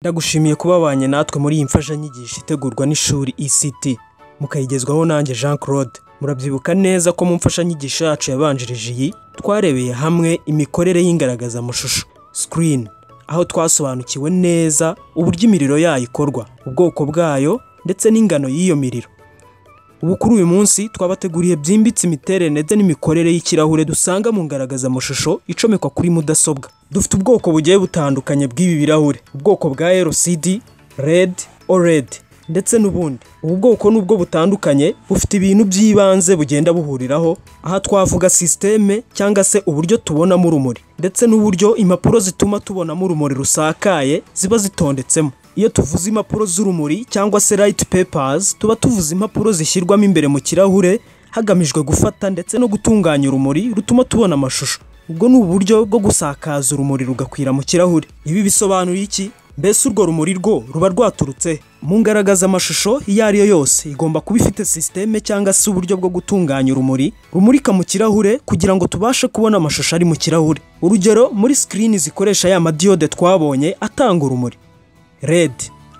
Ndagushimiye kubabanye natwe muri iyi mfashanyigisho itegurwa n'ishuri ICT mukayigezwaho nanjye Jean Claude. Murabyibuka neza ko mu mfashanyigisho yacu yabanjirije iyi twarebeye hamwe imikorere y'ingaragaza amashusho screen, aho twasobanukiwe neza uburyo imiriro yayo ikorwa, ubwoko bwayo ndetse n'ingano y'iyo miriro. Ubu kuri uyu munsi twabateguriye byimbitse imiterere ndetse n'imikorere y'ikirahure dusanga mu ngaragaza amashusho icomekwa kuri mudasobwa. Dufite ubwoko bugiye butandukanye bw'ibi birahure, ubwoko bwa LCD, LED, OLED ndetse n'ubundi. Ubu bwoko nubwo butandukanye bufite ibintu by'ibanze bugenda buhuriraho, aha twavuga systeme cyangwa se uburyo tubonamo urumuri ndetse n'uburyo impapuro zituma tubonamo urumuri rusakaye ziba zitondetsemo. Iyo tuvuze impapuro z'urumuri cyangwa se light papers, tuba tuvuze impapuro zishyirwamo imbere mu kirahure hagamijwe gufata ndetse no gutunganya urumuri rutuma tubona amashusho. Ubwo ni uburyo bwo gusakaza urumuri rugakwira mu kirahure. Ibi bisobanura iki? Mbese urwo rumuri rwo ruba rwaturutse mu ngaragaza amashusho iyo ari yo yose igomba kuba ifite systeme cyangwa se uburyo bwo gutunganya urumuri rumurika mu kirahure kugira ngo tubashe kubona amashusho ari mu kirahure. Urugero, muri screen zikoresha ya madiode twabonye atanga urumuri LED.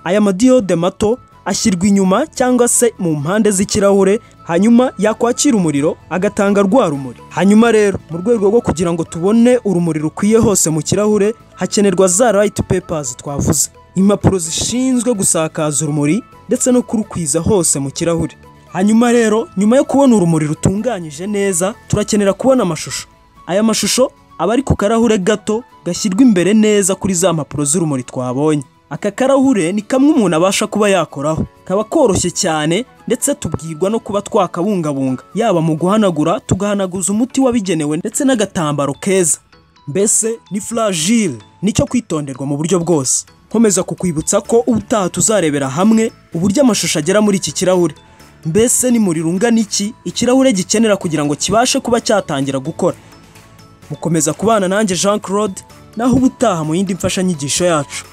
Aya madiode mato ashyirwa inyuma cyangwa se mu mpande z'ikirahure, hanyuma yakwakira umuriro agatanga rwa rumuri. Hanyuma rero mu rwego rwo kugira ngo tubone urumuri rukwiye hose mu kirahure hakenerwa za light papers twavuze, impapuro zishinzwe gusakaza urumuri ndetse no kurukwiza hose mu kirahure. Hanyuma rero nyuma yo kubona urumuri rutunganyije neza turakenera kubona amashusho. Aya mashusho aba ari ku karahure gato gashyirwa imbere neza kuri za mpapuro z'urumuri twabonye. Aka karahure ni kamwe umuntu abasha kuba yakoraho, kaba koroshye cyane ndetse tubwirwa no kuba twakabungabunga, yaba mu guhanagura tugahanaguza umuti wabigenewe ndetse n'agatambaro keza. Mbese ni fragile, nicyo kwitonderwa mu buryo bwose. Nkomeza kukwibutsa ko ubutaha tuzarebera hamwe uburyo amashusho agera muri iki kirahure. Mbese ni muri rungana iki ikirahure gikenera kugira ngo kibashe kuba cyatangira gukora. Mukomeza kubana nanjye Jean Claude, naho ubutaha mu yindi mfashanyigisho yacu.